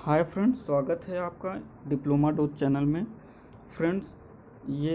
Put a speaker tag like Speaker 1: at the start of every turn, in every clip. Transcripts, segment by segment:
Speaker 1: Hi friends, स्वागत है आपका डिप्लोमा डोज चैनल में। फ्रेंड्स, ये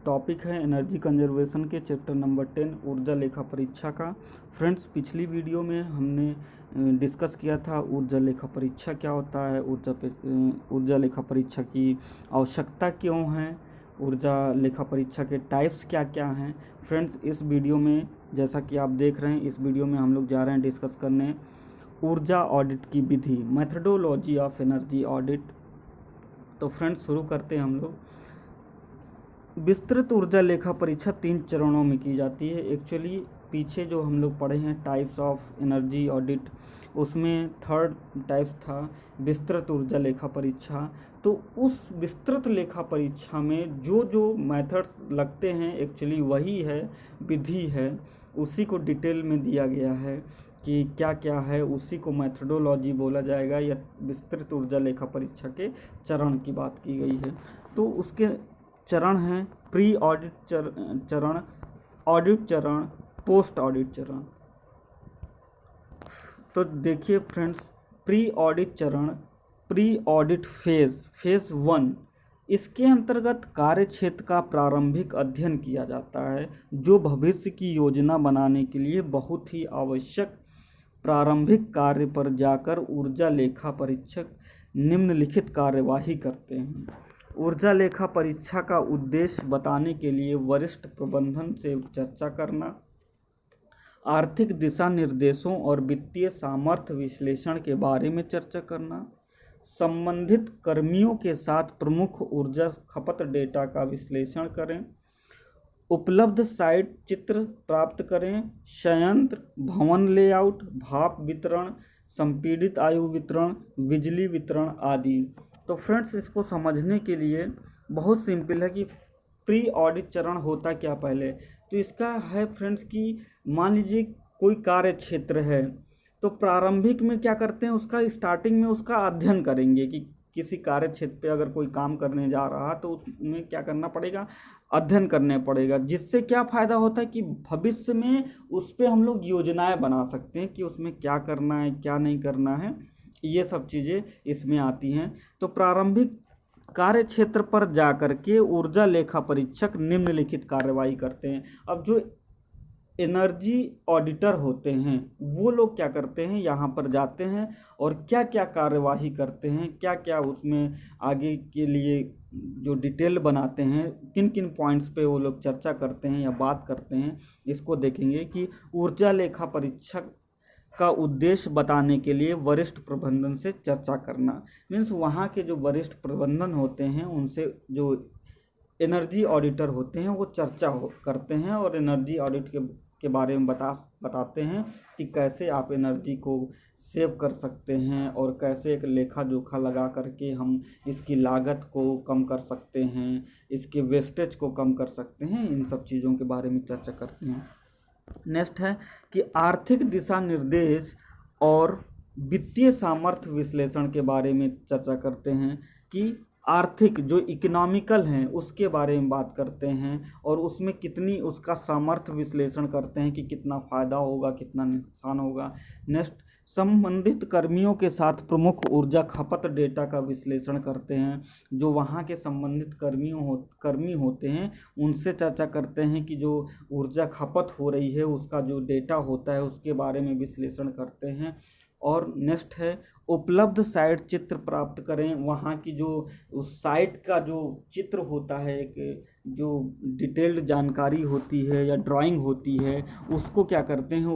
Speaker 1: टॉपिक है एनर्जी कंजर्वेशन के चैप्टर नंबर 10 ऊर्जा लेखा परीक्षा का। फ्रेंड्स, पिछली वीडियो में हमने डिस्कस किया था ऊर्जा लेखा परीक्षा क्या होता है, ऊर्जा लेखा परीक्षा की आवश्यकता क्यों है, ऊर्जा लेखा परीक्षा के टाइप्स क्या क्या हैं। फ्रेंड्स, इस वीडियो में जैसा कि आप देख रहे हैं, इस वीडियो में हम लोग जा रहे हैं डिस्कस करने ऊर्जा ऑडिट की विधि, मेथडोलॉजी ऑफ एनर्जी ऑडिट। तो फ्रेंड्स, शुरू करते हैं हम लोग। विस्तृत ऊर्जा लेखा परीक्षा 3 चरणों में की जाती है। एक्चुअली पीछे जो हम लोग पढ़े हैं टाइप्स ऑफ एनर्जी ऑडिट, उसमें थर्ड टाइप था विस्तृत ऊर्जा लेखा परीक्षा। तो उस विस्तृत लेखा परीक्षा में जो जो मेथड्स लगते हैं एक्चुअली वही है, विधि है, उसी को डिटेल में दिया गया है कि क्या क्या है, उसी को मेथडोलॉजी बोला जाएगा या विस्तृत ऊर्जा लेखा परीक्षा के चरण की बात की गई है। तो उसके चरण हैं प्री ऑडिट चरण, ऑडिट चरण, पोस्ट ऑडिट चरण। तो देखिए फ्रेंड्स, प्री ऑडिट चरण, प्री ऑडिट फेज 1, इसके अंतर्गत कार्य क्षेत्र का प्रारंभिक अध्ययन किया जाता है, जो भविष्य की योजना बनाने के लिए बहुत ही आवश्यक प्रारंभिक कार्य पर जाकर ऊर्जा लेखा परीक्षक निम्नलिखित कार्यवाही करते हैं। ऊर्जा लेखा परीक्षा का उद्देश्य बताने के लिए वरिष्ठ प्रबंधन से चर्चा करना, आर्थिक दिशा निर्देशों और वित्तीय सामर्थ्य विश्लेषण के बारे में चर्चा करना, संबंधित कर्मियों के साथ प्रमुख ऊर्जा खपत डेटा का विश्लेषण करें, उपलब्ध साइट चित्र प्राप्त करें, संयंत्र भवन लेआउट, भाप वितरण, संपीड़ित आयु वितरण, बिजली वितरण आदि। तो फ्रेंड्स, इसको समझने के लिए बहुत सिंपल है कि प्री ऑडिट चरण होता क्या पहले। तो इसका है फ्रेंड्स कि मान लीजिए कोई कार्य क्षेत्र है, तो प्रारंभिक में क्या करते हैं, उसका स्टार्टिंग में उसका अध्ययन करेंगे कि किसी कार्य क्षेत्र पे अगर कोई काम करने जा रहा तो उसमें क्या करना पड़ेगा, अध्ययन करने पड़ेगा। जिससे क्या फ़ायदा होता है कि भविष्य में उस पर हम लोग योजनाएं बना सकते हैं कि उसमें क्या करना है, क्या नहीं करना है, ये सब चीज़ें इसमें आती हैं। तो प्रारंभिक कार्य क्षेत्र पर जाकर के ऊर्जा लेखा परीक्षक निम्नलिखित कार्रवाई करते हैं। अब जो एनर्जी ऑडिटर होते हैं वो लोग क्या करते हैं, यहाँ पर जाते हैं और क्या क्या कार्यवाही करते हैं, क्या क्या उसमें आगे के लिए जो डिटेल बनाते हैं, किन किन पॉइंट्स पे वो लोग चर्चा करते हैं या बात करते हैं, इसको देखेंगे कि ऊर्जा लेखा परीक्षक का उद्देश्य बताने के लिए वरिष्ठ प्रबंधन से चर्चा करना। मीन्स वहाँ के जो वरिष्ठ प्रबंधन होते हैं उनसे जो एनर्जी ऑडिटर होते हैं वो चर्चा करते हैं और एनर्जी ऑडिट के बारे में बताते हैं कि कैसे आप एनर्जी को सेव कर सकते हैं और कैसे एक लेखा जोखा लगा करके हम इसकी लागत को कम कर सकते हैं, इसके वेस्टेज को कम कर सकते हैं, इन सब चीज़ों के बारे में चर्चा करते हैं। नेक्स्ट है कि आर्थिक दिशा निर्देश और वित्तीय सामर्थ्य विश्लेषण के बारे में चर्चा करते हैं कि आर्थिक जो इकोनॉमिकल हैं उसके बारे में बात करते हैं और उसमें कितनी उसका सामर्थ्य विश्लेषण करते हैं कि कितना फ़ायदा होगा, कितना नुकसान होगा। नेक्स्ट, संबंधित कर्मियों के साथ प्रमुख ऊर्जा खपत डेटा का विश्लेषण करते हैं। जो वहाँ के संबंधित कर्मी होते हैं उनसे चर्चा करते हैं कि जो ऊर्जा खपत हो रही है उसका जो डेटा होता है उसके बारे में विश्लेषण करते हैं। और नेक्स्ट है उपलब्ध साइट चित्र प्राप्त करें। वहाँ की जो उस साइट का जो चित्र होता है, एक जो डिटेल्ड जानकारी होती है या ड्राइंग होती है, उसको क्या करते हैं,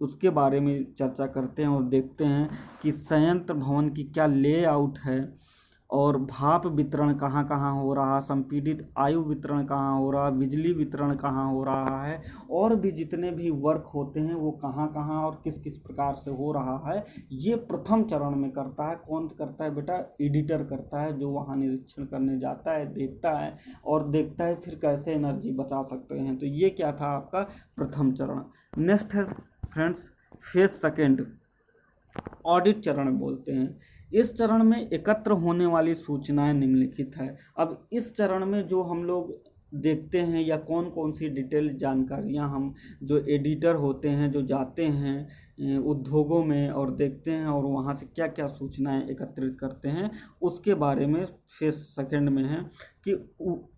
Speaker 1: उसके बारे में चर्चा करते हैं और देखते हैं कि संयंत्र भवन की क्या लेआउट है और भाप वितरण कहाँ कहाँ हो रहा, संपीड़ित आयु वितरण कहाँ हो रहा, बिजली वितरण कहाँ हो रहा है, और भी जितने भी वर्क होते हैं वो कहाँ कहाँ और किस किस प्रकार से हो रहा है। ये प्रथम चरण में करता है। कौन करता है बेटा? एडिटर करता है, जो वहाँ निरीक्षण करने जाता है, देखता है और देखता है फिर कैसे एनर्जी बचा सकते हैं। तो ये क्या था आपका प्रथम चरण। नेक्स्ट है फ्रेंड्स फेज सेकेंड, ऑडिट चरण बोलते हैं। इस चरण में एकत्र होने वाली सूचनाएं निम्नलिखित है। अब इस चरण में जो हम लोग देखते हैं या कौन कौन सी डिटेल जानकारियां हम जो एडिटर होते हैं जो जाते हैं उद्योगों में और देखते हैं और वहाँ से क्या क्या सूचनाएं एकत्रित करते हैं, उसके बारे में फेज सेकंड में है कि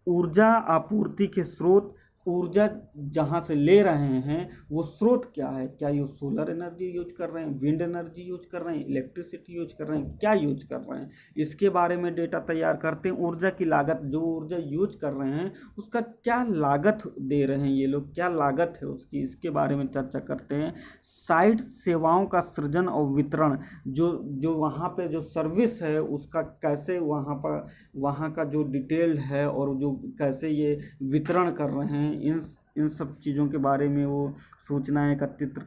Speaker 1: ऊर्जा आपूर्ति के स्रोत, ऊर्जा जहाँ से ले रहे हैं वो स्रोत क्या है, क्या ये सोलर एनर्जी यूज कर रहे हैं, विंड एनर्जी यूज कर रहे हैं, इलेक्ट्रिसिटी यूज कर रहे हैं, क्या यूज कर रहे हैं, इसके बारे में डेटा तैयार करते हैं। ऊर्जा की लागत, जो ऊर्जा यूज कर रहे हैं उसका क्या लागत दे रहे हैं ये लोग, क्या लागत है उसकी, इसके बारे में चर्चा करते हैं। साइट सेवाओं का सृजन और वितरण, जो जो वहाँ पे जो सर्विस है उसका कैसे वहाँ का जो डिटेल्ड है और जो कैसे ये वितरण कर रहे हैं, इन सब चीज़ों के बारे में वो सूचनाएं एकत्रित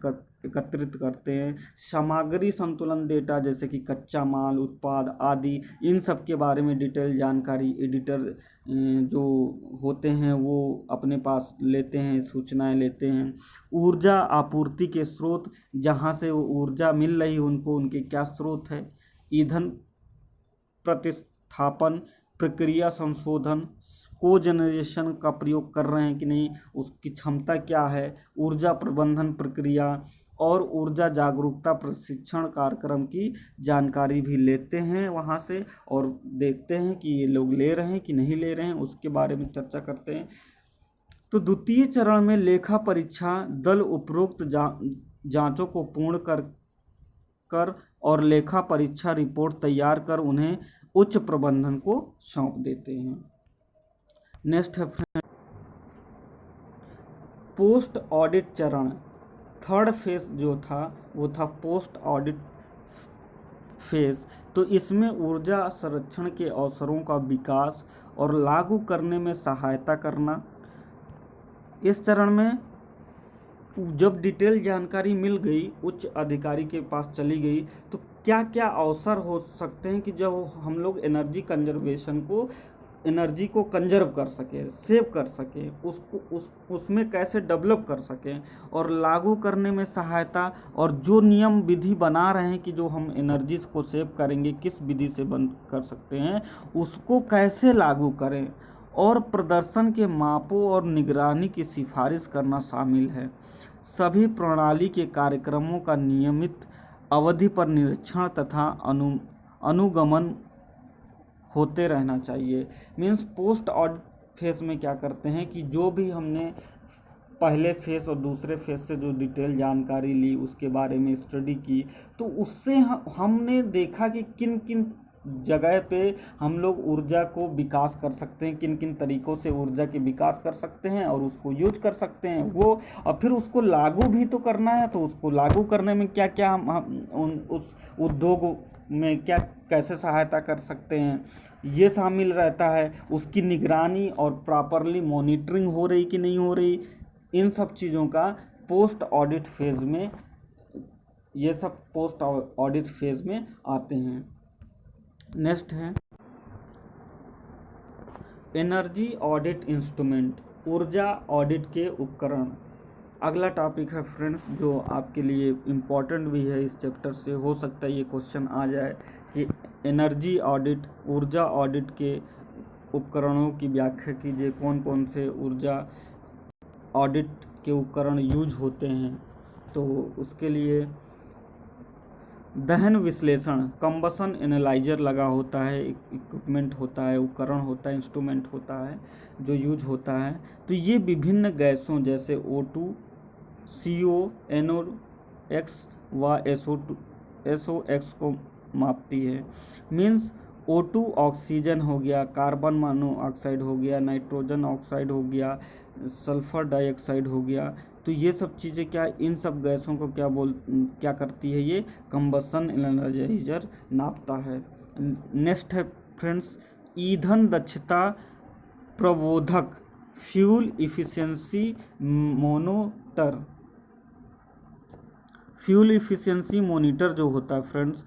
Speaker 1: करते हैं। सामग्री संतुलन डेटा, जैसे कि कच्चा माल, उत्पाद आदि, इन सब के बारे में डिटेल जानकारी एडिटर जो होते हैं वो अपने पास लेते हैं, सूचनाएं लेते हैं। ऊर्जा आपूर्ति के स्रोत, जहाँ से वो ऊर्जा मिल रही है उनको, उनके क्या स्रोत है, ईंधन प्रतिस्थापन, प्रक्रिया संशोधन, कोजेनरेशन का प्रयोग कर रहे हैं कि नहीं, उसकी क्षमता क्या है, ऊर्जा प्रबंधन प्रक्रिया और ऊर्जा जागरूकता प्रशिक्षण कार्यक्रम की जानकारी भी लेते हैं वहाँ से और देखते हैं कि ये लोग ले रहे हैं कि नहीं ले रहे हैं, उसके बारे में चर्चा करते हैं। तो द्वितीय चरण में लेखा परीक्षा दल उपरोक्त जांचों को पूर्ण कर और लेखा परीक्षा रिपोर्ट तैयार कर उन्हें उच्च प्रबंधन को सौंप देते हैं। नेक्स्ट है पोस्ट ऑडिट चरण। थर्ड फेज जो था वो था पोस्ट ऑडिट फेज। तो इसमें ऊर्जा संरक्षण के अवसरों का विकास और लागू करने में सहायता करना। इस चरण में जब डिटेल जानकारी मिल गई, उच्च अधिकारी के पास चली गई, तो क्या क्या अवसर हो सकते हैं कि जब हम लोग एनर्जी को कंजर्व कर सकें, सेव कर सकें, उसमें कैसे डेवलप कर सकें और लागू करने में सहायता, और जो नियम विधि बना रहे हैं कि जो हम एनर्जी को सेव करेंगे किस विधि से बंद कर सकते हैं, उसको कैसे लागू करें, और प्रदर्शन के मापों और निगरानी की सिफारिश करना शामिल है। सभी प्रणाली के कार्यक्रमों का नियमित अवधि पर निरीक्षण तथा अनुगमन होते रहना चाहिए। मीन्स पोस्ट ऑडिट फेज में क्या करते हैं कि जो भी हमने पहले फेज और दूसरे फेज से जो डिटेल जानकारी ली, उसके बारे में स्टडी की, तो उससे हमने देखा कि किन किन जगह पे हम लोग ऊर्जा को विकास कर सकते हैं, किन किन तरीक़ों से ऊर्जा के विकास कर सकते हैं और उसको यूज कर सकते हैं वो, और फिर उसको लागू भी तो करना है। तो उसको लागू करने में क्या क्या हम उस उद्योग में क्या कैसे सहायता कर सकते हैं, ये शामिल रहता है। उसकी निगरानी और प्रॉपरली मॉनिटरिंग हो रही कि नहीं हो रही, इन सब चीज़ों का पोस्ट ऑडिट फेज़ में, ये सब पोस्ट ऑडिट फेज़ में आते हैं। नेक्स्ट है एनर्जी ऑडिट इंस्ट्रूमेंट, ऊर्जा ऑडिट के उपकरण। अगला टॉपिक है फ्रेंड्स जो आपके लिए इम्पॉर्टेंट भी है, इस चैप्टर से हो सकता है ये क्वेश्चन आ जाए कि एनर्जी ऑडिट, ऊर्जा ऑडिट के उपकरणों की व्याख्या कीजिए, कौन कौन से ऊर्जा ऑडिट के उपकरण यूज होते हैं। तो उसके लिए दहन विश्लेषण, कंबसन एनालाइजर लगा होता है, इक्विपमेंट होता है, उपकरण होता है, इंस्ट्रूमेंट होता है जो यूज होता है। तो ये विभिन्न गैसों जैसे O2, CO, NOx व SOx को मापती है। मीन्स O2 ऑक्सीजन हो गया, कार्बन मोनोऑक्साइड हो गया, नाइट्रोजन ऑक्साइड हो गया, सल्फर डाइऑक्साइड हो गया। तो ये सब चीज़ें क्या, इन सब गैसों को क्या करती है, ये कंबसन एनालाइजर नापता है। नेक्स्ट है फ्रेंड्स ईंधन दक्षता प्रबोधक, fuel efficiency monitor. Fuel efficiency monitor जो होता है फ्रेंड्स,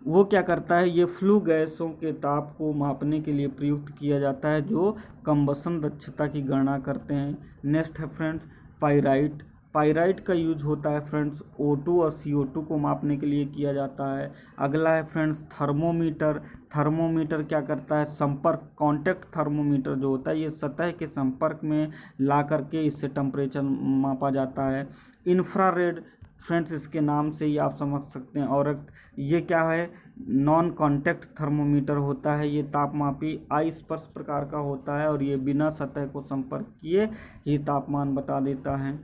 Speaker 1: वो क्या करता है, ये फ्लू गैसों के ताप को मापने के लिए प्रयुक्त किया जाता है जो कंबसन दक्षता की गणना करते हैं। नेक्स्ट है फ्रेंड्स पाइराइट। पाइराइट का यूज होता है फ्रेंड्स O2 और CO2 को मापने के लिए किया जाता है। अगला है फ्रेंड्स थर्मोमीटर। थर्मोमीटर क्या करता है, संपर्क, कॉन्टैक्ट थर्मोमीटर जो होता है ये सतह के संपर्क में ला करके इससे टेम्परेचर मापा जाता है। इंफ्रारेड फ्रेंड्स इसके नाम से ही आप समझ सकते हैं। और ये क्या है, नॉन कांटेक्ट थर्मोमीटर होता है। ये तापमापी अस्पर्श प्रकार का होता है और ये बिना सतह को संपर्क किए ही तापमान बता देता है।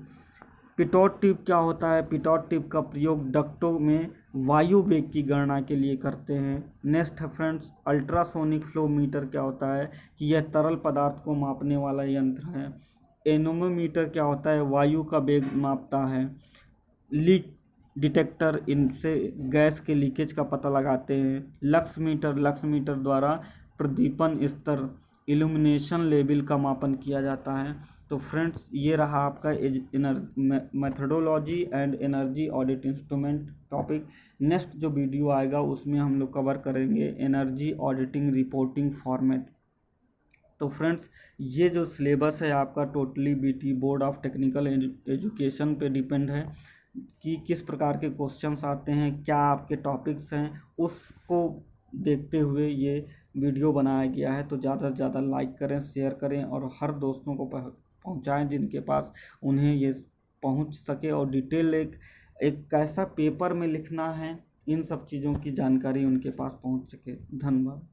Speaker 1: पिटोट ट्यूब क्या होता है? पिटोट ट्यूब का प्रयोग डक्टों में वायु वेग की गणना के लिए करते हैं। नेक्स्ट है फ्रेंड्स, अल्ट्रासोनिक फ्लो मीटर क्या होता है कि यह तरल पदार्थ को मापने वाला यंत्र है। एनोमोमीटर क्या होता है? वायु का वेग मापता है। लीक डिटेक्टर, इनसे गैस के लीकेज का पता लगाते हैं। लक्स मीटर द्वारा प्रदीपन स्तर, इल्यूमिनेशन लेवल का मापन किया जाता है। तो फ्रेंड्स ये रहा आपका methodology and energy audit instrument topic. Next जो वीडियो आएगा उसमें हम लोग कवर करेंगे एनर्जी ऑडिटिंग रिपोर्टिंग फॉर्मेट। तो फ्रेंड्स ये जो सिलेबस है आपका totally BT board of technical education पे डिपेंड है कि किस प्रकार के क्वेश्चंस आते हैं, क्या आपके टॉपिक्स हैं, उसको देखते हुए ये वीडियो बनाया गया है। तो ज़्यादा से ज़्यादा लाइक करें, शेयर करें और हर दोस्तों को पहुंचाएं जिनके पास उन्हें ये पहुंच सके। और डिटेल एक कैसा पेपर में लिखना है, इन सब चीज़ों की जानकारी उनके पास पहुंच सके। धन्यवाद।